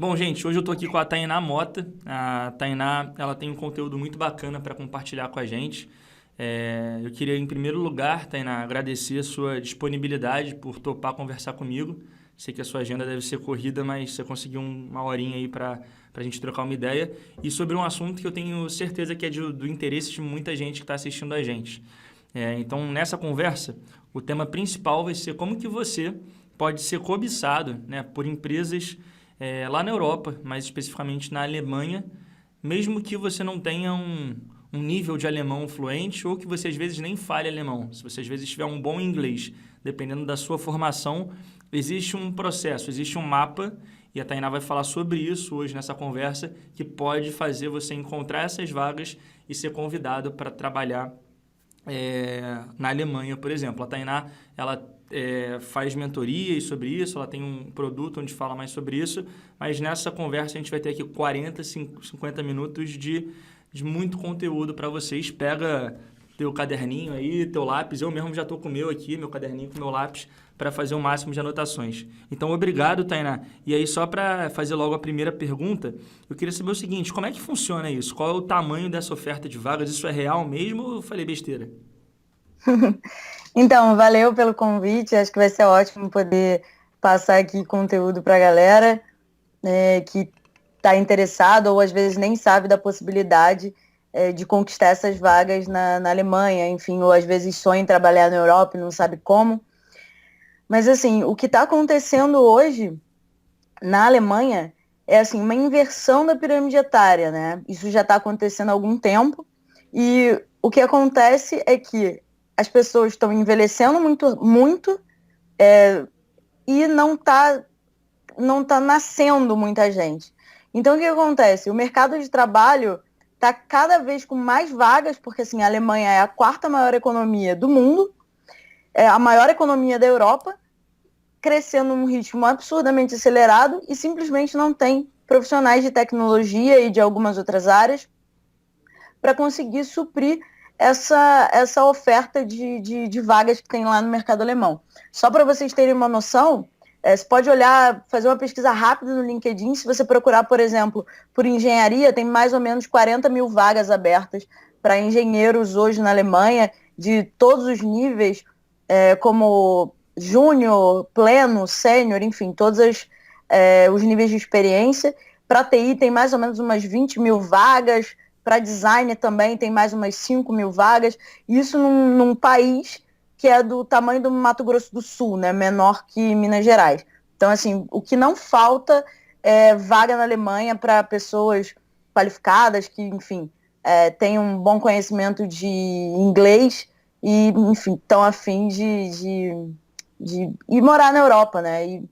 Bom, gente, hoje eu tô aqui com a Tainá Mota. A Tainá, ela tem um conteúdo muito bacana para compartilhar com a gente. Eu queria, em primeiro lugar, Tainá, agradecer a sua disponibilidade por topar conversar comigo. Sei que a sua agenda deve ser corrida, mas você conseguiu uma horinha aí para a gente trocar uma ideia. E sobre um assunto que eu tenho certeza que é do interesse de muita gente que está assistindo a gente. Então, nessa conversa, o tema principal vai ser como que você pode ser cobiçado, né, por empresas lá na Europa, mais especificamente na Alemanha, mesmo que você não tenha um nível de alemão fluente ou que você às vezes nem fale alemão. Se você às vezes tiver um bom inglês, dependendo da sua formação, existe um processo, existe um mapa, e a Tainá vai falar sobre isso hoje nessa conversa, que pode fazer você encontrar essas vagas e ser convidado para trabalhar na Alemanha, por exemplo. A Tainá, ela faz mentorias sobre isso, ela tem um produto onde fala mais sobre isso, mas nessa conversa a gente vai ter aqui 40, 50 minutos de muito conteúdo para vocês. Pega teu caderninho aí, teu lápis. Eu mesmo já estou com o meu aqui, meu caderninho com meu lápis, para fazer o máximo de anotações. Então, obrigado, Tainá. E aí, só para fazer logo a primeira pergunta, eu queria saber o seguinte, como é que funciona isso? Qual é o tamanho dessa oferta de vagas? Isso é real mesmo ou eu falei besteira? Então, valeu pelo convite. Acho que vai ser ótimo poder passar aqui conteúdo para a galera que está interessada ou às vezes nem sabe da possibilidade de conquistar essas vagas na Alemanha, enfim, ou às vezes sonha em trabalhar na Europa e não sabe como. Mas assim, o que está acontecendo hoje na Alemanha é assim uma inversão da pirâmide etária, né? Isso já está acontecendo há algum tempo e o que acontece é que as pessoas estão envelhecendo muito, muito e não tá nascendo muita gente. Então, o que acontece? O mercado de trabalho está cada vez com mais vagas, porque assim, a Alemanha é a quarta maior economia do mundo, é a maior economia da Europa, crescendo num ritmo absurdamente acelerado e simplesmente não tem profissionais de tecnologia e de algumas outras áreas para conseguir suprir essa oferta de vagas que tem lá no mercado alemão. Só para vocês terem uma noção, você pode olhar, fazer uma pesquisa rápida no LinkedIn. Se você procurar, por exemplo, por engenharia, tem mais ou menos 40 mil vagas abertas para engenheiros hoje na Alemanha, de todos os níveis, como júnior, pleno, sênior, enfim, todos os níveis de experiência. Para TI tem mais ou menos umas 20 mil vagas, para design também tem mais umas 5 mil vagas, isso num país que é do tamanho do Mato Grosso do Sul, né? Menor que Minas Gerais. Então, assim, o que não falta é vaga na Alemanha para pessoas qualificadas que, enfim, têm um bom conhecimento de inglês e, enfim, estão a fim de ir morar na Europa, né? E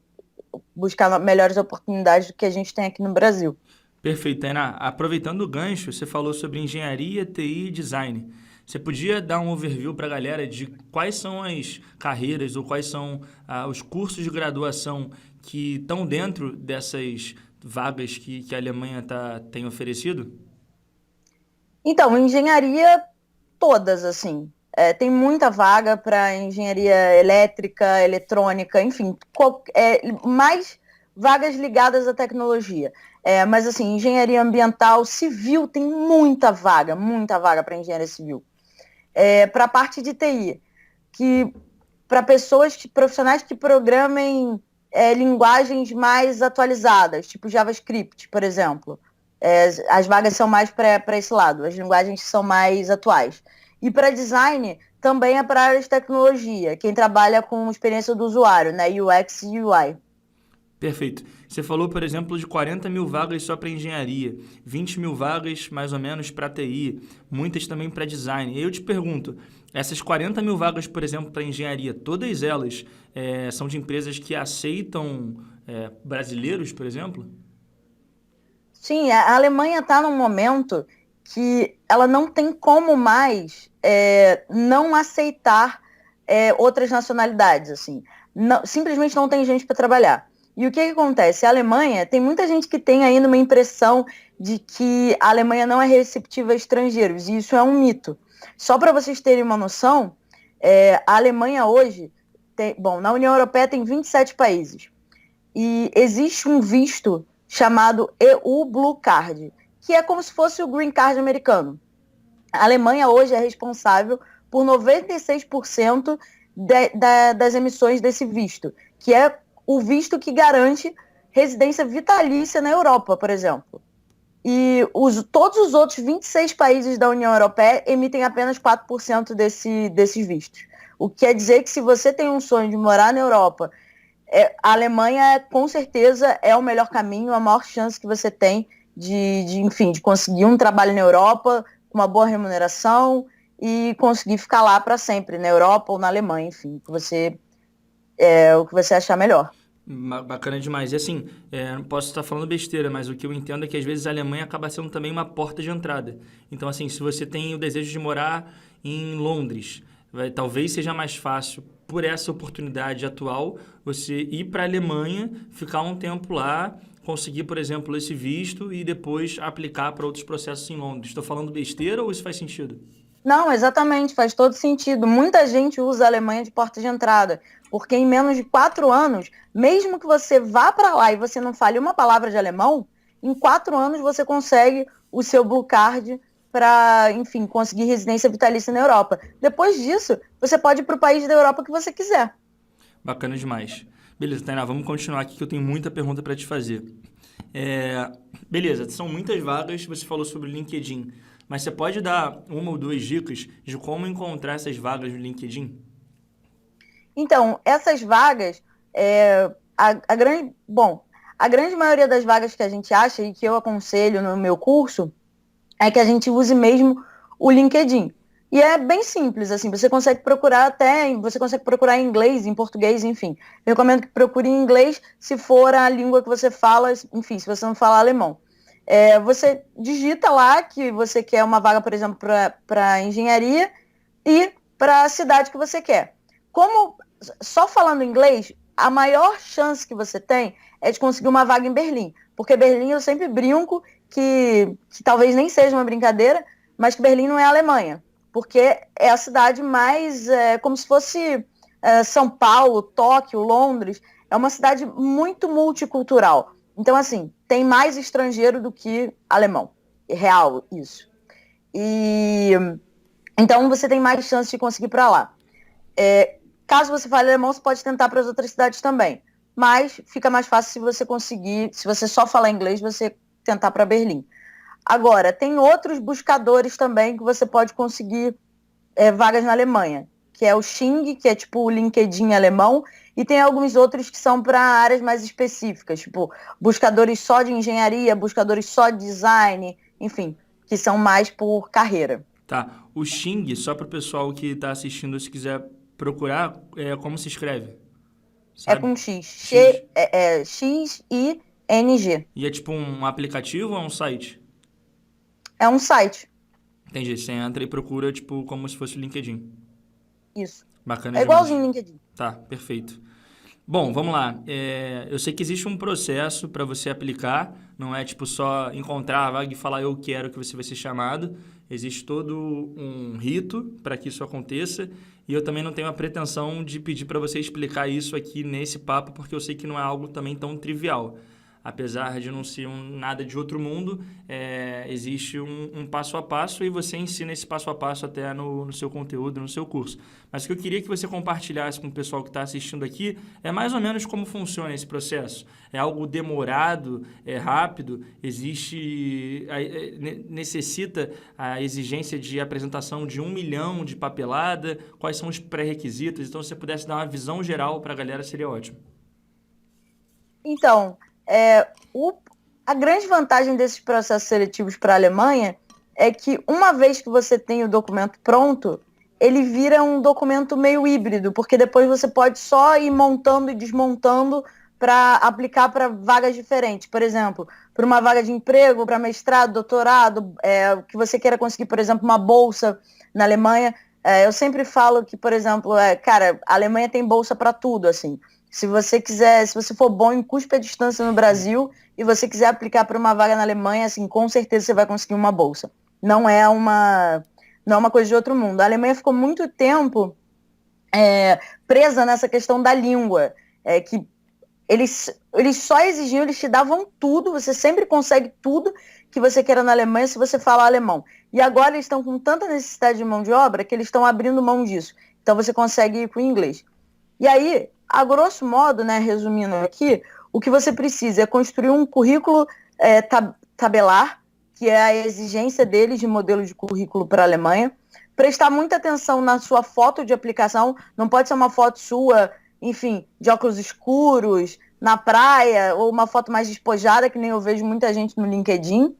buscar melhores oportunidades do que a gente tem aqui no Brasil. Perfeito, Tainá. Aproveitando o gancho, você falou sobre engenharia, TI e design. Você podia dar um overview para a galera de quais são as carreiras ou quais são os cursos de graduação que estão dentro dessas vagas que a Alemanha tem oferecido? Então, engenharia, todas, assim. Tem muita vaga para engenharia elétrica, eletrônica, enfim, mais vagas ligadas à tecnologia. Mas, assim, engenharia ambiental, civil, tem muita vaga para engenharia civil. Para a parte de TI, que para profissionais que programem linguagens mais atualizadas, tipo JavaScript, por exemplo. As vagas são mais para esse lado, as linguagens são mais atuais. E para design, também é para a área de tecnologia, quem trabalha com experiência do usuário, né? UX e UI. Perfeito. Você falou, por exemplo, de 40 mil vagas só para engenharia, 20 mil vagas mais ou menos para TI, muitas também para design. E eu te pergunto, essas 40 mil vagas, por exemplo, para engenharia, todas elas são de empresas que aceitam brasileiros, por exemplo? Sim, a Alemanha está num momento que ela não tem como mais não aceitar outras nacionalidades, assim. Não, simplesmente não tem gente para trabalhar. E o que acontece? A Alemanha, tem muita gente que tem ainda uma impressão de que a Alemanha não é receptiva a estrangeiros, e isso é um mito. Só para vocês terem uma noção, a Alemanha hoje, bom, na União Europeia tem 27 países, e existe um visto chamado EU Blue Card, que é como se fosse o Green Card americano. A Alemanha hoje é responsável por 96% das emissões desse visto, que é o visto que garante residência vitalícia na Europa, por exemplo. E todos os outros 26 países da União Europeia emitem apenas 4% desses vistos. O que quer dizer que se você tem um sonho de morar na Europa, a Alemanha, com certeza, é o melhor caminho, a maior chance que você tem enfim, de conseguir um trabalho na Europa, com uma boa remuneração e conseguir ficar lá para sempre, na Europa ou na Alemanha, enfim, o que você achar melhor. Bacana demais. E assim, não posso estar falando besteira, mas o que eu entendo é que às vezes a Alemanha acaba sendo também uma porta de entrada. Então, assim, se você tem o desejo de morar em Londres, talvez seja mais fácil, por essa oportunidade atual, você ir para a Alemanha, ficar um tempo lá, conseguir, por exemplo, esse visto e depois aplicar para outros processos em Londres. Estou falando besteira ou isso faz sentido? Não, exatamente, faz todo sentido. Muita gente usa a Alemanha de porta de entrada, porque em menos de 4 anos, mesmo que você vá para lá e você não fale uma palavra de alemão, em 4 anos você consegue o seu Blue Card para, enfim, conseguir residência vitalícia na Europa. Depois disso, você pode ir para o país da Europa que você quiser. Bacana demais. Beleza, Tainá, vamos continuar aqui que eu tenho muita pergunta para te fazer. Beleza, são muitas vagas, você falou sobre o LinkedIn, mas você pode dar uma ou duas dicas de como encontrar essas vagas no LinkedIn? Então, essas vagas, a grande maioria das vagas que a gente acha e que eu aconselho no meu curso é que a gente use mesmo o LinkedIn. E é bem simples, assim, você consegue procurar em inglês, em português, enfim. Eu recomendo que procure em inglês se for a língua que você fala, enfim, se você não fala alemão. Você digita lá que você quer uma vaga, por exemplo, para engenharia e para a cidade que você quer. Como só falando inglês, a maior chance que você tem é de conseguir uma vaga em Berlim. Porque Berlim, eu sempre brinco que talvez nem seja uma brincadeira, mas que Berlim não é a Alemanha. Porque é a cidade mais, como se fosse São Paulo, Tóquio, Londres. É uma cidade muito multicultural. Então, assim, tem mais estrangeiro do que alemão. É real, isso. E então você tem mais chance de conseguir para lá. Caso você fale alemão, você pode tentar para as outras cidades também. Mas fica mais fácil se você conseguir, se você só falar inglês, você tentar para Berlim. Agora, tem outros buscadores também que você pode conseguir vagas na Alemanha, que é o Xing, que é tipo o LinkedIn alemão, e tem alguns outros que são para áreas mais específicas, tipo buscadores só de engenharia, buscadores só de design, enfim, que são mais por carreira. Tá. O Xing, só para o pessoal que está assistindo, se quiser procurar, como se escreve? É Sabe? com X. X. X-I-N-G. E é tipo um aplicativo ou é um site? É um site. Entendi. Você entra e procura, tipo, como se fosse o LinkedIn. Isso. Bacana É demais. igualzinho o LinkedIn. Tá, perfeito. Bom, vamos lá. Eu sei que existe um processo para você aplicar, não é tipo só encontrar a vaga e falar eu quero que você vai ser chamado. Existe todo um rito para que isso aconteça e eu também não tenho a pretensão de pedir para você explicar isso aqui nesse papo, porque eu sei que não é algo também tão trivial. Apesar de não ser nada de outro mundo, existe um passo a passo e você ensina esse passo a passo até no seu conteúdo, no seu curso. Mas o que eu queria que você compartilhasse com o pessoal que está assistindo aqui é mais ou menos como funciona esse processo. É algo demorado, é rápido, necessita a exigência de apresentação de 1 milhão de papelada, quais são os pré-requisitos? Então, se você pudesse dar uma visão geral para a galera, seria ótimo. Então, a grande vantagem desses processos seletivos para a Alemanha é que uma vez que você tem o documento pronto, ele vira um documento meio híbrido, porque depois você pode só ir montando e desmontando para aplicar para vagas diferentes. Por exemplo, para uma vaga de emprego, para mestrado, doutorado, que você queira conseguir, por exemplo, uma bolsa na Alemanha. Eu sempre falo que, por exemplo, cara, a Alemanha tem bolsa para tudo, assim. Se você for bom em cuspe à distância no Brasil e você quiser aplicar para uma vaga na Alemanha, assim, com certeza você vai conseguir uma bolsa. Não é uma coisa de outro mundo. A Alemanha ficou muito tempo presa nessa questão da língua, que eles só exigiam, eles te davam tudo, você sempre consegue tudo que você queira na Alemanha se você falar alemão. E agora eles estão com tanta necessidade de mão de obra que eles estão abrindo mão disso. Então você consegue ir com o inglês. E aí, a grosso modo, né, resumindo aqui, o que você precisa é construir um currículo tabelar, que é a exigência deles de modelo de currículo para a Alemanha. Prestar muita atenção na sua foto de aplicação, não pode ser uma foto sua, enfim, de óculos escuros, na praia, ou uma foto mais despojada, que nem eu vejo muita gente no LinkedIn.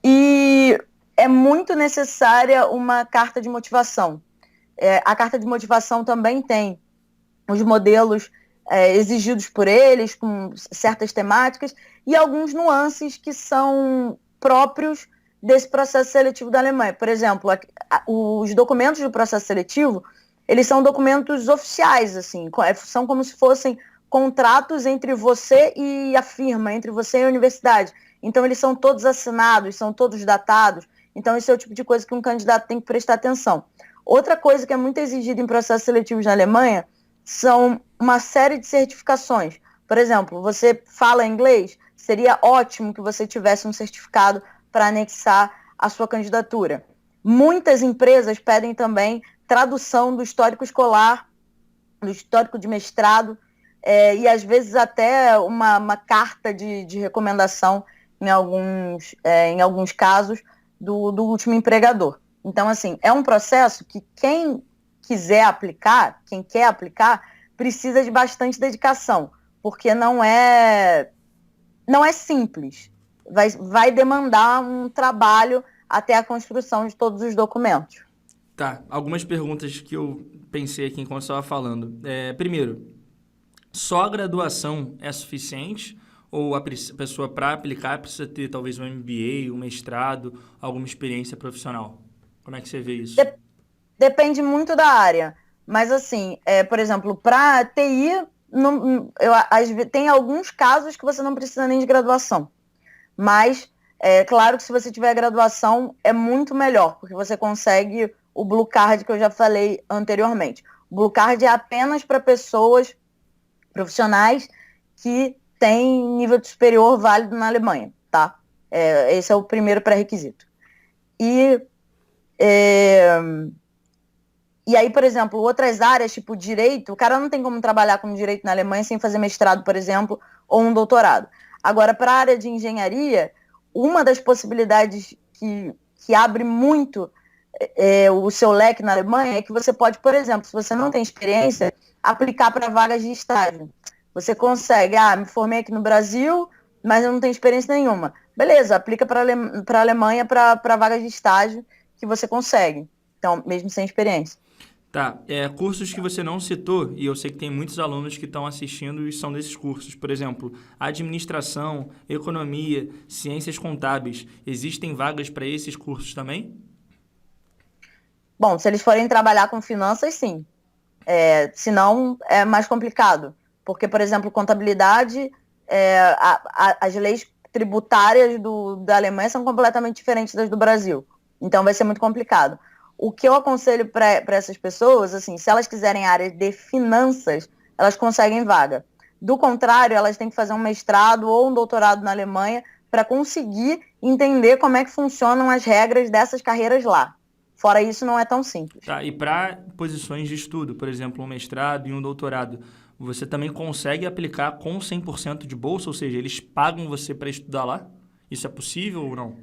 E é muito necessária uma carta de motivação. A carta de motivação também tem os modelos exigidos por eles, com certas temáticas, e alguns nuances que são próprios desse processo seletivo da Alemanha. Por exemplo, os documentos do processo seletivo, eles são documentos oficiais, assim, são como se fossem contratos entre você e a firma, entre você e a universidade. Então, eles são todos assinados, são todos datados. Então, esse é o tipo de coisa que um candidato tem que prestar atenção. Outra coisa que é muito exigida em processos seletivos na Alemanha são uma série de certificações. Por exemplo, você fala inglês, seria ótimo que você tivesse um certificado para anexar a sua candidatura. Muitas empresas pedem também tradução do histórico escolar, do histórico de mestrado, e às vezes até uma carta de recomendação em alguns casos do último empregador. Então, assim, é um processo que quem quer aplicar, precisa de bastante dedicação, porque não é simples. Vai demandar um trabalho até a construção de todos os documentos. Tá, algumas perguntas que eu pensei aqui enquanto estava falando. Primeiro, só a graduação é suficiente? Ou a pessoa, para aplicar, precisa ter talvez um MBA, um mestrado, alguma experiência profissional? Como é que você vê isso? Depende muito da área. Mas, assim, por exemplo, para TI, tem alguns casos que você não precisa nem de graduação. Mas, claro que se você tiver graduação, é muito melhor, porque você consegue o Blue Card que eu já falei anteriormente. O Blue Card é apenas para pessoas profissionais que têm nível de superior válido na Alemanha, tá? Esse é o primeiro pré-requisito. E aí, por exemplo, outras áreas, tipo direito, o cara não tem como trabalhar com direito na Alemanha sem fazer mestrado, por exemplo, ou um doutorado. Agora, para a área de engenharia, uma das possibilidades que abre muito o seu leque na Alemanha é que você pode, por exemplo, se você não tem experiência, aplicar para vagas de estágio. Você consegue, me formei aqui no Brasil, mas eu não tenho experiência nenhuma. Beleza, aplica para a Alemanha para vagas de estágio que você consegue. Então, mesmo sem experiência. Tá, cursos que você não citou, e eu sei que tem muitos alunos que estão assistindo e são desses cursos. Por exemplo, administração, economia, ciências contábeis. Existem vagas para esses cursos também? Bom, se eles forem trabalhar com finanças, sim. Senão, é mais complicado. Porque, por exemplo, contabilidade, as leis tributárias da Alemanha são completamente diferentes das do Brasil. Então, vai ser muito complicado. O que eu aconselho para essas pessoas, assim, se elas quiserem área de finanças, elas conseguem vaga. Do contrário, elas têm que fazer um mestrado ou um doutorado na Alemanha para conseguir entender como é que funcionam as regras dessas carreiras lá. Fora isso, não é tão simples. Tá, e para posições de estudo, por exemplo, um mestrado e um doutorado, você também consegue aplicar com 100% de bolsa? Ou seja, eles pagam você para estudar lá? Isso é possível ou não?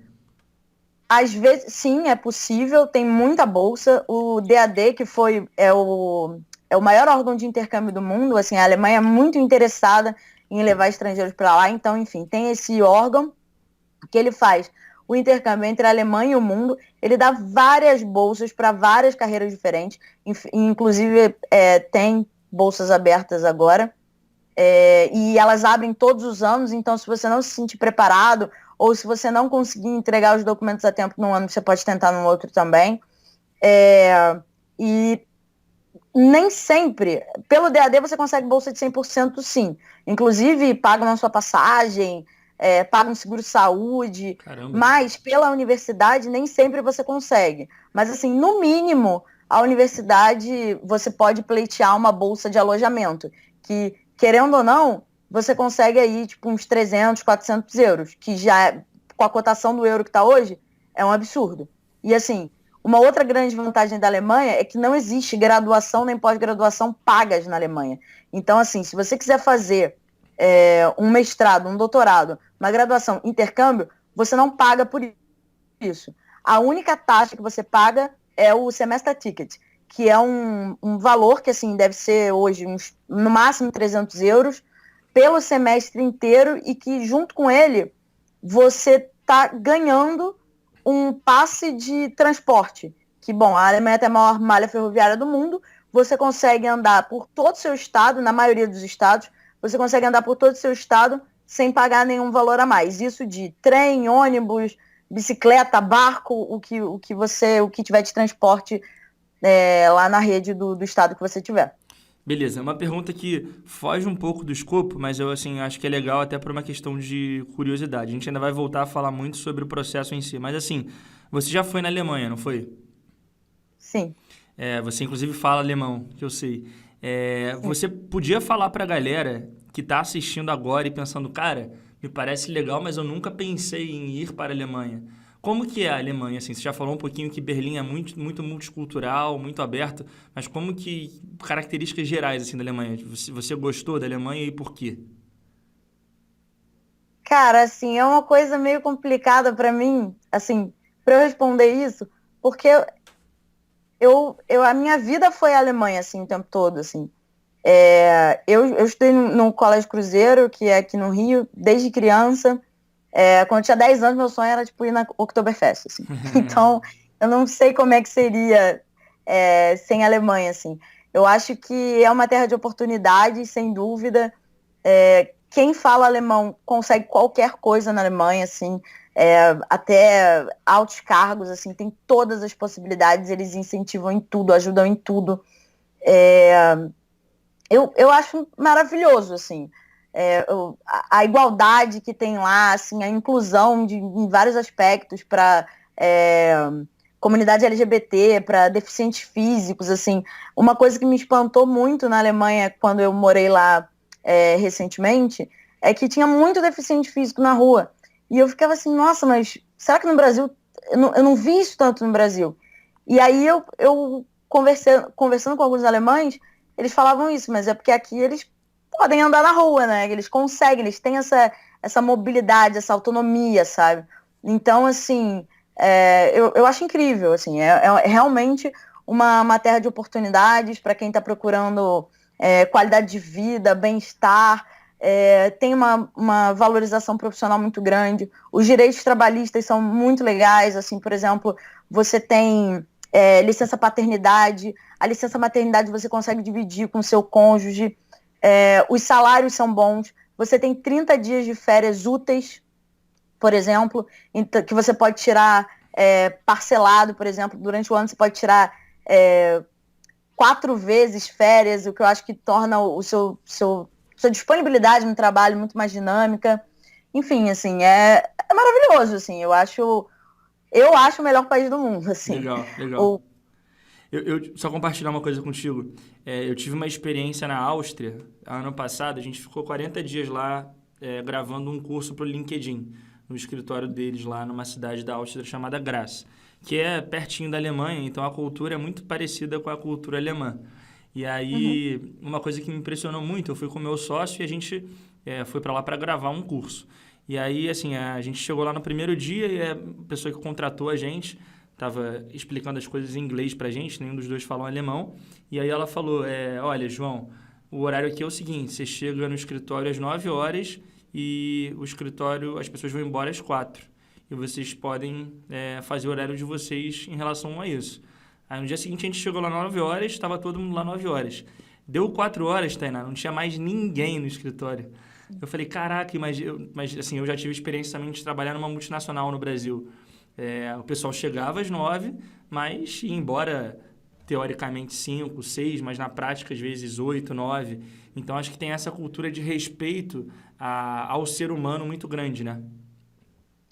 Às vezes, sim, é possível, tem muita bolsa. O DAD, que é o maior órgão de intercâmbio do mundo, assim, a Alemanha é muito interessada em levar estrangeiros para lá, então, enfim, tem esse órgão que ele faz o intercâmbio entre a Alemanha e o mundo, ele dá várias bolsas para várias carreiras diferentes, inclusive tem bolsas abertas agora, e elas abrem todos os anos, então se você não se sentir preparado, ou se você não conseguir entregar os documentos a tempo num ano, você pode tentar num outro também. E nem sempre, pelo DAD você consegue bolsa de 100% sim. Inclusive, pagam a sua passagem, pagam seguro-saúde, mas pela universidade nem sempre você consegue. Mas assim, no mínimo, a universidade, você pode pleitear uma bolsa de alojamento, que, querendo ou não, você consegue aí, tipo, uns 300, 400 euros, que já, com a cotação do euro que está hoje, é um absurdo. E, assim, uma outra grande vantagem da Alemanha é que não existe graduação nem pós-graduação pagas na Alemanha. Então, assim, se você quiser fazer um mestrado, um doutorado, uma graduação, intercâmbio, você não paga por isso. A única taxa que você paga é o semester ticket, que é um valor que, assim, deve ser hoje no máximo 300 euros pelo semestre inteiro e que, junto com ele, você está ganhando um passe de transporte. Que, bom, a Alemanha tem a maior malha ferroviária do mundo, você consegue andar por todo o seu estado, na maioria dos estados, você consegue andar por todo o seu estado sem pagar nenhum valor a mais. Isso de trem, ônibus, bicicleta, barco, o que tiver de transporte lá na rede do estado que você tiver. Beleza, uma pergunta que foge um pouco do escopo, mas eu assim, acho que é legal até por uma questão de curiosidade. A gente ainda vai voltar a falar muito sobre o processo em si, mas assim, você já foi na Alemanha, não foi? Sim. Você inclusive fala alemão, que eu sei. Você podia falar para a galera que está assistindo agora e pensando, cara, me parece legal, mas eu nunca pensei em ir para a Alemanha. Como que é a Alemanha? Assim, você já falou um pouquinho que Berlim é muito, muito multicultural, muito aberto, mas como que características gerais assim da Alemanha? Você gostou da Alemanha e por quê? Cara, assim, é uma coisa meio complicada para mim, assim, para eu responder isso, porque a minha vida foi a Alemanha, assim, o tempo todo, assim. Eu estudei no Colégio Cruzeiro, que é aqui no Rio, desde criança. Quando eu tinha 10 anos, meu sonho era, tipo, ir na Oktoberfest, assim. Então, eu não sei como é que seria sem a Alemanha, assim. Eu acho que é uma terra de oportunidades, sem dúvida. Quem fala alemão consegue qualquer coisa na Alemanha, assim, até altos cargos, assim, tem todas as possibilidades, eles incentivam em tudo, ajudam em tudo. Eu acho maravilhoso, assim, a igualdade que tem lá, assim, a inclusão em vários aspectos para comunidade LGBT, para deficientes físicos, assim. Uma coisa que me espantou muito na Alemanha quando eu morei lá recentemente é que tinha muito deficiente físico na rua. E eu ficava assim, nossa, mas será que no Brasil... Eu não vi isso tanto no Brasil. E aí eu conversando com alguns alemães, eles falavam isso, mas é porque aqui eles podem andar na rua, né? Eles conseguem, eles têm essa mobilidade, essa autonomia, sabe? Então, assim, eu acho incrível, assim, é realmente uma terra de oportunidades para quem está procurando qualidade de vida, bem-estar, tem uma valorização profissional muito grande, os direitos trabalhistas são muito legais, assim, por exemplo, você tem licença paternidade, a licença maternidade você consegue dividir com o seu cônjuge, os salários são bons, você tem 30 dias de férias úteis, por exemplo, que você pode tirar parcelado, por exemplo, durante o ano você pode tirar 4 vezes férias, o que eu acho que torna sua disponibilidade no trabalho muito mais dinâmica. Enfim, assim, é maravilhoso, assim, eu acho o melhor país do mundo, assim. Legal, legal. Eu só compartilhar uma coisa contigo. Eu tive uma experiência na Áustria, ano passado, a gente ficou 40 dias lá gravando um curso para o LinkedIn, no escritório deles lá numa cidade da Áustria chamada Graz, que é pertinho da Alemanha, então a cultura é muito parecida com a cultura alemã. E aí, uma coisa que me impressionou muito, eu fui com o meu sócio e a gente foi para lá para gravar um curso. E aí, assim, a gente chegou lá no primeiro dia e a pessoa que contratou a gente estava explicando as coisas em inglês pra gente, nenhum dos dois falam alemão. E aí ela falou, olha, João, o horário aqui é o seguinte, você chega no escritório às 9 horas e o escritório, as pessoas vão embora às 4. E vocês podem fazer o horário de vocês em relação a isso. Aí no dia seguinte a gente chegou lá às 9 horas, estava todo mundo lá às 9 horas. Deu 4 horas, Tainá, não tinha mais ninguém no escritório. Eu falei, caraca, mas assim, eu já tive experiência também de trabalhar numa multinacional no Brasil. O pessoal chegava às 9, mas ia embora teoricamente 5, 6, mas na prática às vezes 8, 9. Então acho que tem essa cultura de respeito ao ser humano muito grande, né?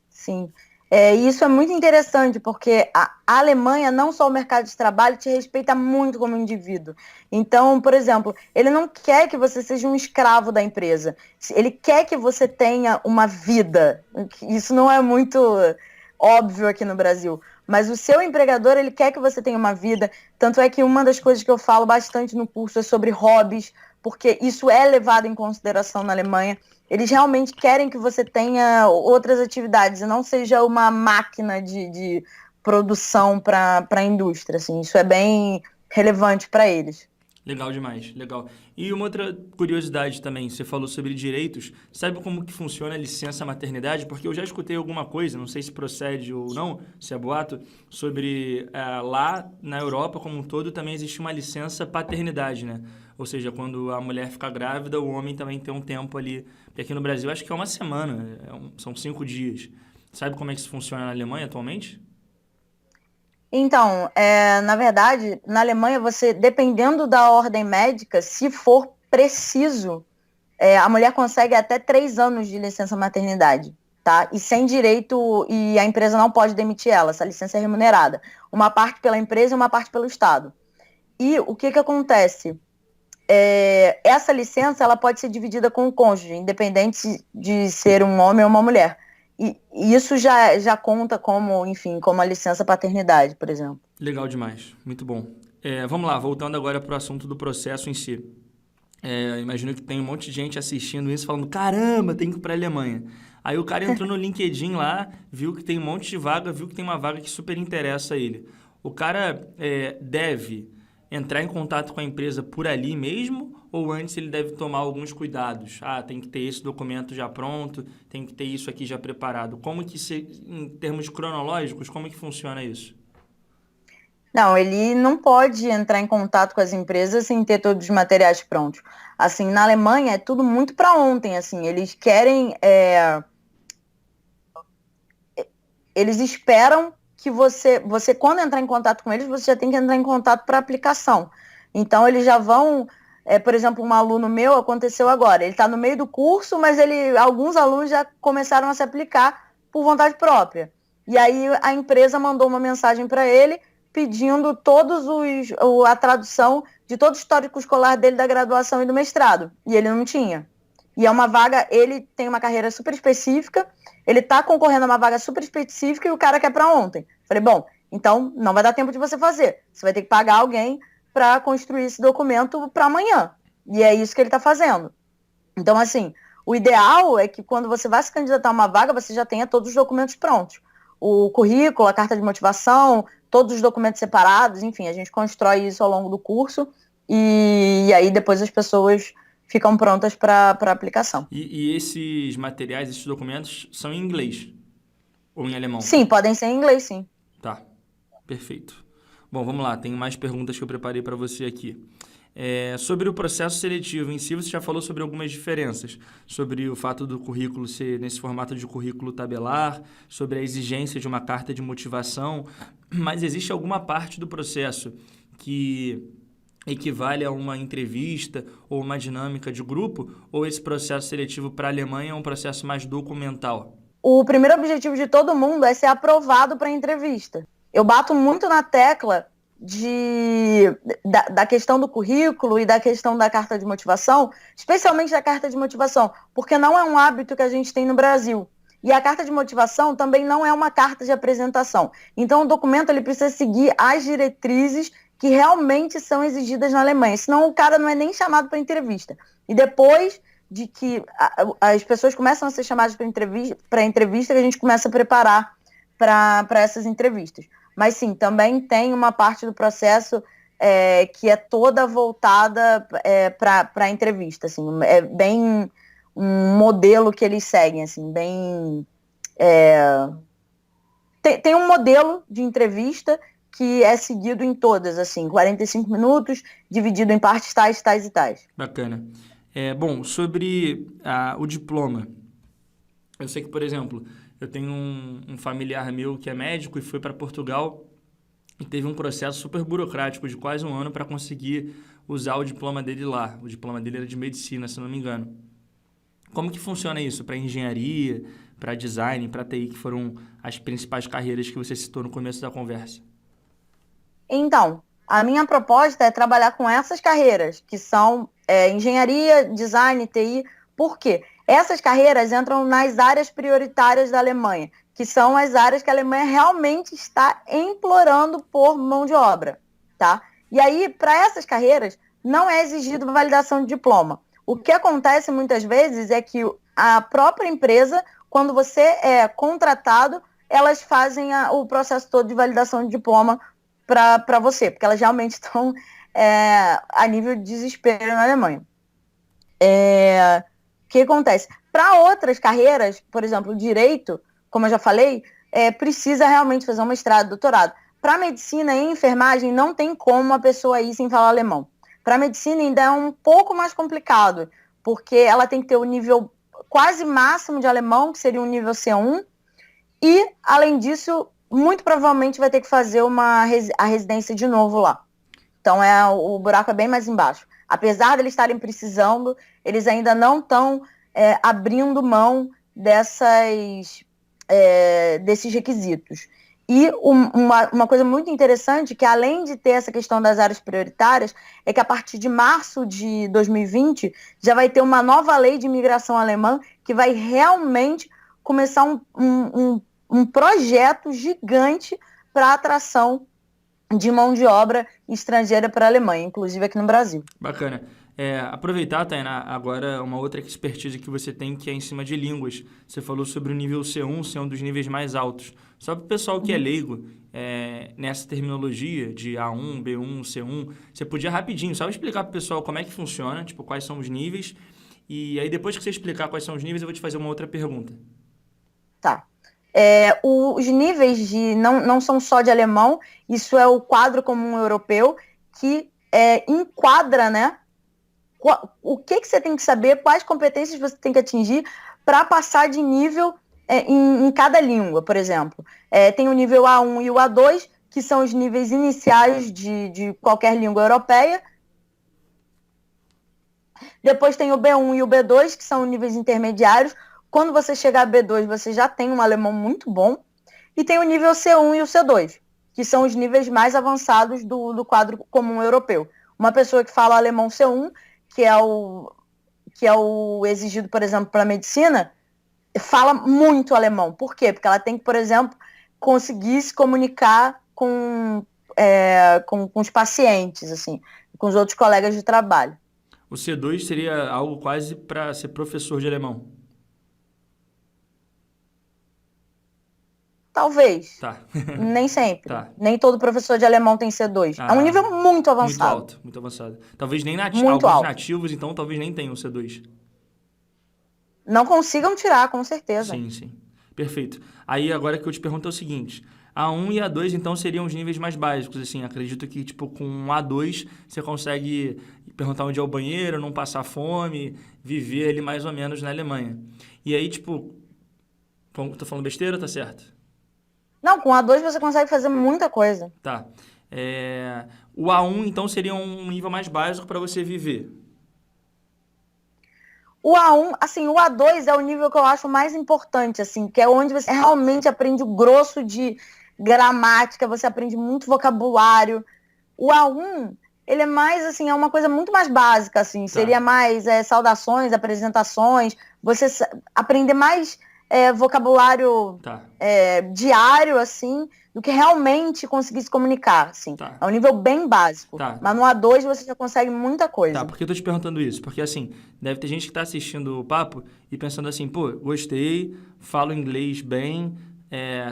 Sim. E isso é muito interessante, porque a Alemanha, não só o mercado de trabalho, te respeita muito como indivíduo. Então, por exemplo, ele não quer que você seja um escravo da empresa. Ele quer que você tenha uma vida. Isso não é muito óbvio aqui no Brasil. Mas o seu empregador, ele quer que você tenha uma vida. Tanto é que uma das coisas que eu falo bastante no curso é sobre hobbies, porque isso é levado em consideração na Alemanha. Eles realmente querem que você tenha outras atividades e não seja uma máquina de produção para a indústria. Assim. Isso é bem relevante para eles. Legal demais, legal. E uma outra curiosidade também, você falou sobre direitos. Sabe como que funciona a licença maternidade? Porque eu já escutei alguma coisa, não sei se procede ou não, se é boato, sobre lá na Europa como um todo também existe uma licença paternidade, né? Ou seja, quando a mulher fica grávida, o homem também tem um tempo ali. Porque aqui no Brasil acho que é uma semana, são 5 dias. Sabe como é que isso funciona na Alemanha atualmente? Então, na verdade, na Alemanha, você, dependendo da ordem médica, se for preciso, a mulher consegue até 3 anos de licença maternidade, tá? E sem direito, e a empresa não pode demitir ela, essa licença é remunerada. Uma parte pela empresa e uma parte pelo Estado. E o que acontece? Essa licença ela pode ser dividida com o cônjuge, independente de ser um homem ou uma mulher. E isso já conta como, enfim, como a licença paternidade, por exemplo. Legal demais, muito bom. Vamos lá, voltando agora para o assunto do processo em si. Imagino que tem um monte de gente assistindo isso falando, caramba, tem que ir para a Alemanha. Aí o cara entrou no LinkedIn lá, viu que tem um monte de vaga, viu que tem uma vaga que super interessa a ele. O cara deve entrar em contato com a empresa por ali mesmo ou antes ele deve tomar alguns cuidados? Ah, tem que ter esse documento já pronto, tem que ter isso aqui já preparado. Como que, em termos cronológicos, como que funciona isso? Não, ele não pode entrar em contato com as empresas sem ter todos os materiais prontos. Assim, na Alemanha é tudo muito para ontem, assim, eles querem, eles esperam que você quando entrar em contato com eles, você já tem que entrar em contato para aplicação. Então eles já vão, por exemplo, um aluno meu aconteceu agora, ele está no meio do curso, mas alguns alunos já começaram a se aplicar por vontade própria. E aí a empresa mandou uma mensagem para ele pedindo a tradução de todo o histórico escolar dele da graduação e do mestrado. E ele não tinha. E é uma vaga, ele tem uma carreira super específica, ele está concorrendo a uma vaga super específica e o cara quer para ontem. Falei, bom, então não vai dar tempo de você fazer. Você vai ter que pagar alguém para construir esse documento para amanhã. E é isso que ele está fazendo. Então, assim, o ideal é que quando você vai se candidatar a uma vaga, você já tenha todos os documentos prontos. O currículo, a carta de motivação, todos os documentos separados, enfim, a gente constrói isso ao longo do curso e aí depois as pessoas ficam prontas para aplicação. E esses materiais, esses documentos, são em inglês ou em alemão? Sim, podem ser em inglês, sim. Tá, perfeito. Bom, vamos lá, tem mais perguntas que eu preparei para você aqui. Sobre o processo seletivo em si, você já falou sobre algumas diferenças, sobre o fato do currículo ser nesse formato de currículo tabelar, sobre a exigência de uma carta de motivação, mas existe alguma parte do processo que equivale a uma entrevista ou uma dinâmica de grupo, ou esse processo seletivo para a Alemanha é um processo mais documental? O primeiro objetivo de todo mundo é ser aprovado para a entrevista. Eu bato muito na tecla da questão do currículo e da questão da carta de motivação, especialmente da carta de motivação, porque não é um hábito que a gente tem no Brasil. E a carta de motivação também não é uma carta de apresentação. Então, o documento ele precisa seguir as diretrizes que realmente são exigidas na Alemanha. Senão, o cara não é nem chamado para entrevista. E depois de que as pessoas começam a ser chamadas para entrevista, que a gente começa a preparar para essas entrevistas. Mas sim, também tem uma parte do processo que é toda voltada para a entrevista. Assim, é bem um modelo que eles seguem, assim, bem... Tem um modelo de entrevista que é seguido em todas, assim, 45 minutos, dividido em partes tais, tais e tais. Bacana. Bom, sobre o diploma. Eu sei que, por exemplo, eu tenho um familiar meu que é médico e foi para Portugal e teve um processo super burocrático de quase um ano para conseguir usar o diploma dele lá. O diploma dele era de medicina, se não me engano. Como que funciona isso para engenharia, para design, para TI, que foram as principais carreiras que você citou no começo da conversa? Então, a minha proposta é trabalhar com essas carreiras, que são engenharia, design, TI. Por quê? Essas carreiras entram nas áreas prioritárias da Alemanha, que são as áreas que a Alemanha realmente está implorando por mão de obra, tá? E aí, para essas carreiras, não é exigido validação de diploma. O que acontece muitas vezes é que a própria empresa, quando você é contratado, elas fazem o processo todo de validação de diploma para você, porque elas realmente estão a nível de desespero na Alemanha. O que acontece? Para outras carreiras, por exemplo, direito, como eu já falei, precisa realmente fazer um mestrado, doutorado. Para medicina e enfermagem, não tem como a pessoa ir sem falar alemão. Para medicina ainda é um pouco mais complicado, porque ela tem que ter o nível quase máximo de alemão, que seria um nível C1, e, além disso, muito provavelmente vai ter que fazer a residência de novo lá. Então, o buraco é bem mais embaixo. Apesar de eles estarem precisando, eles ainda não estão abrindo mão desses requisitos. E uma coisa muito interessante, que além de ter essa questão das áreas prioritárias, é que a partir de março de 2020 já vai ter uma nova lei de imigração alemã que vai realmente começar um projeto gigante para a atração de mão de obra estrangeira para a Alemanha, inclusive aqui no Brasil. Bacana. Aproveitar, Tainá, agora uma outra expertise que você tem, que é em cima de línguas. Você falou sobre o nível C1 ser um dos níveis mais altos. Só para o pessoal que é leigo nessa terminologia de A1, B1, C1, você podia rapidinho, só explicar para o pessoal como é que funciona, tipo, quais são os níveis, e aí depois que você explicar quais são os níveis, eu vou te fazer uma outra pergunta. Tá. Os níveis não são só de alemão, isso é o quadro comum europeu, que enquadra, né, o que você tem que saber, quais competências você tem que atingir para passar de nível em cada língua, por exemplo. Tem o nível A1 e o A2, que são os níveis iniciais de qualquer língua europeia. Depois tem o B1 e o B2, que são níveis intermediários. Quando você chegar a B2, você já tem um alemão muito bom. E tem o nível C1 e o C2, que são os níveis mais avançados do quadro comum europeu. Uma pessoa que fala alemão C1, que é o exigido, por exemplo, para a medicina, fala muito alemão. Por quê? Porque ela tem que, por exemplo, conseguir se comunicar com os pacientes, assim, com os outros colegas de trabalho. O C2 seria algo quase para ser professor de alemão. Talvez. Tá. Nem sempre. Tá. Nem todo professor de alemão tem C2. É um nível muito avançado. Muito alto, muito avançado. Talvez nem Muito alguns alto. nativos, então, talvez nem tenham C2. Não consigam tirar, com certeza. Sim, sim. Perfeito. Aí, agora que eu te pergunto é o seguinte. A1 e A2, então, seriam os níveis mais básicos, assim. Acredito que, tipo, com um A2, você consegue perguntar onde é o banheiro, não passar fome, viver ali mais ou menos na Alemanha. E aí, tipo... Tô falando besteira ou tá certo? Não, com A2 você consegue fazer muita coisa. Tá. O A1, então, seria um nível mais básico para você viver. O A1, assim, o A2 é o nível que eu acho mais importante, assim, que é onde você realmente aprende o grosso de gramática, você aprende muito vocabulário. O A1, ele é mais, assim, é uma coisa muito mais básica, assim, Tá. Seria mais saudações, apresentações, você aprender mais vocabulário Tá. diário, assim, do que realmente conseguir se comunicar, assim. Tá. É um nível bem básico. Tá. Mas no A2 você já consegue muita coisa. Tá, por que eu tô te perguntando isso? Porque, assim, deve ter gente que tá assistindo o papo e pensando assim, pô, gostei, falo inglês bem,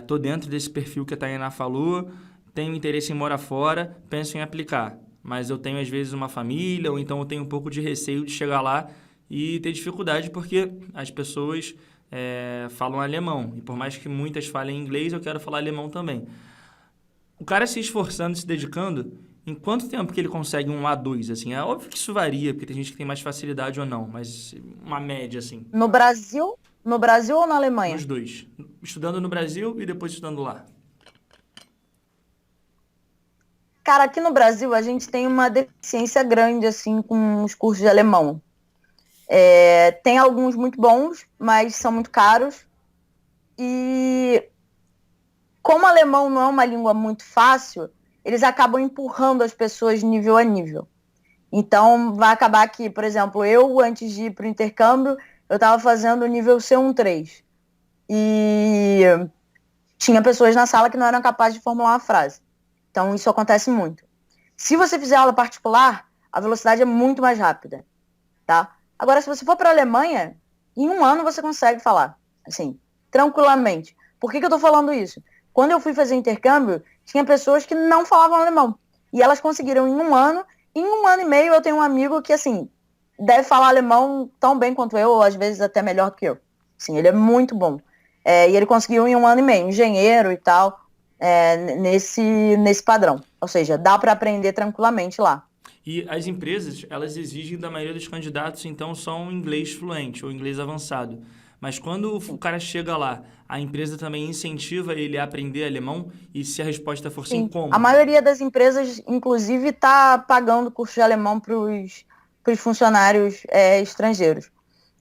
tô dentro desse perfil que a Tainá falou, tenho interesse em morar fora, penso em aplicar. Mas eu tenho, às vezes, uma família, ou então eu tenho um pouco de receio de chegar lá e ter dificuldade, porque as pessoas falam alemão. E por mais que muitas falem inglês, eu quero falar alemão também. O cara se esforçando, se dedicando, em quanto tempo que ele consegue um A2, assim? É óbvio que isso varia, porque tem gente que tem mais facilidade ou não, mas uma média, assim. No Brasil ou na Alemanha? Nos dois. Estudando no Brasil e depois estudando lá. Cara, aqui no Brasil a gente tem uma deficiência grande, assim, com os cursos de alemão. Tem alguns muito bons, mas são muito caros. E como o alemão não é uma língua muito fácil, eles acabam empurrando as pessoas nível a nível. Então, vai acabar que, por exemplo, eu, antes de ir para o intercâmbio, eu estava fazendo o nível C1-3. E tinha pessoas na sala que não eram capazes de formular uma frase. Então, isso acontece muito. Se você fizer aula particular, a velocidade é muito mais rápida, tá? Agora, se você for para a Alemanha, em 1 ano você consegue falar, assim, tranquilamente. Por que eu tô falando isso? Quando eu fui fazer intercâmbio, tinha pessoas que não falavam alemão. E elas conseguiram em 1 ano. Em 1 ano e meio, eu tenho um amigo que, assim, deve falar alemão tão bem quanto eu, ou às vezes até melhor do que eu. Sim, ele é muito bom. E ele conseguiu em 1 ano e meio, engenheiro e tal, nesse padrão. Ou seja, dá para aprender tranquilamente lá. E as empresas, elas exigem da maioria dos candidatos, então, só um inglês fluente ou inglês avançado. Mas quando o cara chega lá, a empresa também incentiva ele a aprender alemão? E se a resposta for sim, Sim, a como? maioria das empresas, inclusive, está pagando curso de alemão para os funcionários estrangeiros.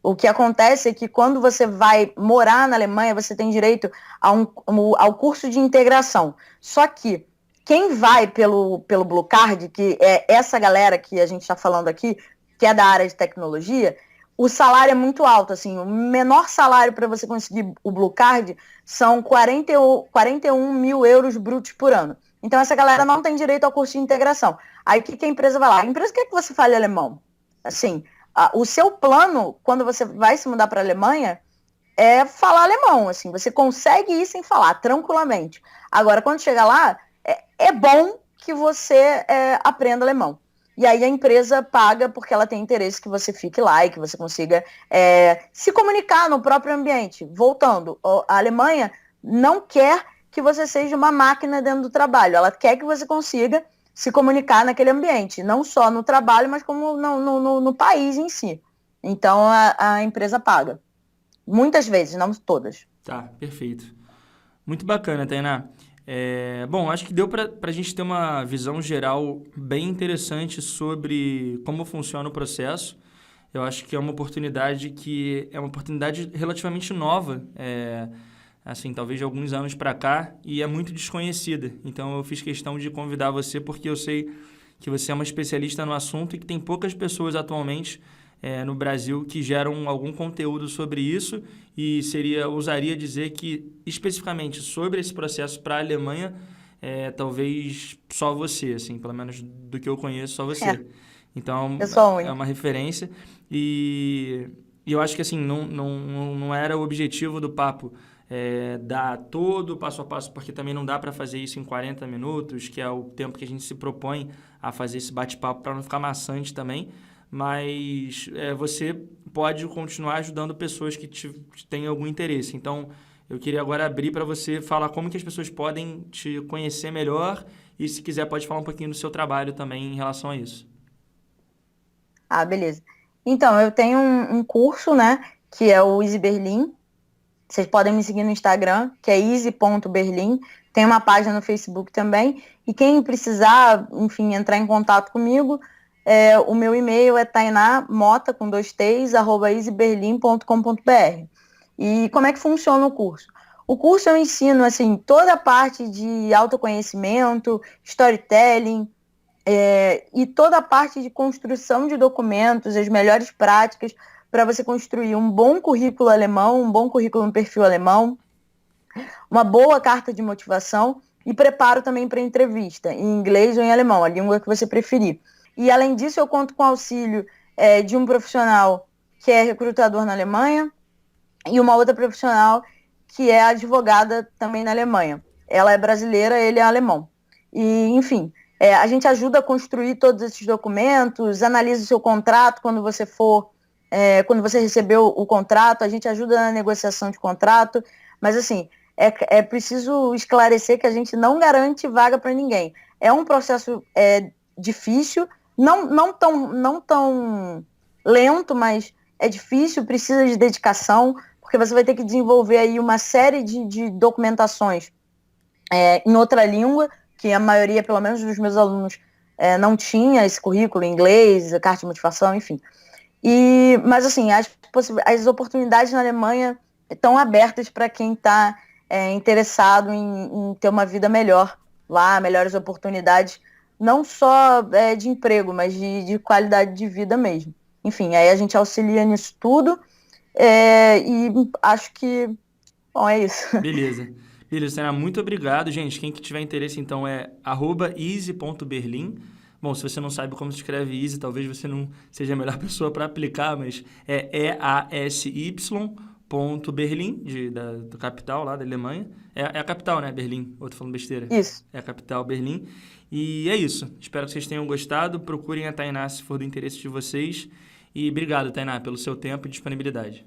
O que acontece é que quando você vai morar na Alemanha, você tem direito ao curso de integração. Só que quem vai pelo Blue Card, que é essa galera que a gente está falando aqui, que é da área de tecnologia, o salário é muito alto. Assim, o menor salário para você conseguir o Blue Card são 41 mil euros brutos por ano. Então, essa galera não tem direito ao curso de integração. Aí, o que a empresa vai lá? A empresa quer que você fale alemão. Assim, o seu plano, quando você vai se mudar para a Alemanha, é falar alemão. Assim, você consegue ir sem falar, tranquilamente. Agora, quando chega lá, é bom que você aprenda alemão. E aí a empresa paga porque ela tem interesse que você fique lá e que você consiga se comunicar no próprio ambiente. Voltando, a Alemanha não quer que você seja uma máquina dentro do trabalho. Ela quer que você consiga se comunicar naquele ambiente, não só no trabalho, mas como no país em si. Então a empresa paga. Muitas vezes, não todas. Tá, perfeito. Muito bacana, Tainá. Bom, acho que deu para a gente ter uma visão geral bem interessante sobre como funciona o processo. Eu acho que é uma oportunidade relativamente nova, assim, talvez de alguns anos para cá, e é muito desconhecida. Então, eu fiz questão de convidar você porque eu sei que você é uma especialista no assunto e que tem poucas pessoas atualmente no Brasil que geram algum conteúdo sobre isso, e ousaria dizer que especificamente sobre esse processo para a Alemanha, talvez só você, assim, pelo menos do que eu conheço, só você. Então, Eu sou é única. uma referência e eu acho que assim, não era o objetivo do papo dar todo o passo a passo, porque também não dá para fazer isso em 40 minutos, que é o tempo que a gente se propõe a fazer esse bate-papo para não ficar maçante também. Mas você pode continuar ajudando pessoas que têm algum interesse. Então, eu queria agora abrir para você falar como que as pessoas podem te conhecer melhor e, se quiser, pode falar um pouquinho do seu trabalho também em relação a isso. Ah, beleza. Então, eu tenho um curso, né, que é o Easy Berlim. Vocês podem me seguir no Instagram, que é easy.berlim. Tem uma página no Facebook também. E quem precisar, enfim, entrar em contato comigo, o meu e-mail é tainamota, com 2 T's, @easyberlim.com.br. E como é que funciona o curso? O curso eu ensino, assim, toda a parte de autoconhecimento, storytelling, e toda a parte de construção de documentos, as melhores práticas para você construir um bom currículo alemão, um bom currículo no perfil alemão, uma boa carta de motivação e preparo também para entrevista, em inglês ou em alemão, a língua que você preferir. E além disso, eu conto com o auxílio de um profissional que é recrutador na Alemanha e uma outra profissional que é advogada também na Alemanha. Ela é brasileira, ele é alemão. E, enfim, a gente ajuda a construir todos esses documentos, analisa o seu contrato quando você recebeu o contrato, a gente ajuda na negociação de contrato, mas assim, é preciso esclarecer que a gente não garante vaga para ninguém. É um processo difícil, não tão lento, mas é difícil, precisa de dedicação, porque você vai ter que desenvolver aí uma série de documentações em outra língua, que a maioria, pelo menos dos meus alunos, não tinha esse currículo em inglês, carta de motivação, enfim. Mas assim, as oportunidades na Alemanha estão abertas para quem está interessado em ter uma vida melhor lá, melhores oportunidades, não só de emprego, mas de qualidade de vida mesmo. Enfim, aí a gente auxilia nisso tudo e acho que, bom, é isso. Beleza. Beleza, Tainá, muito obrigado, gente. Quem que tiver interesse, então, é @easy.berlim. Bom, se você não sabe como se escreve Easy, talvez você não seja a melhor pessoa para aplicar, mas é EASY.Berlim, da capital lá da Alemanha. É a capital, né? Berlim. Ou tô falando besteira? Isso. É a capital, Berlim. E é isso. Espero que vocês tenham gostado. Procurem a Tainá se for do interesse de vocês. E obrigado, Tainá, pelo seu tempo e disponibilidade.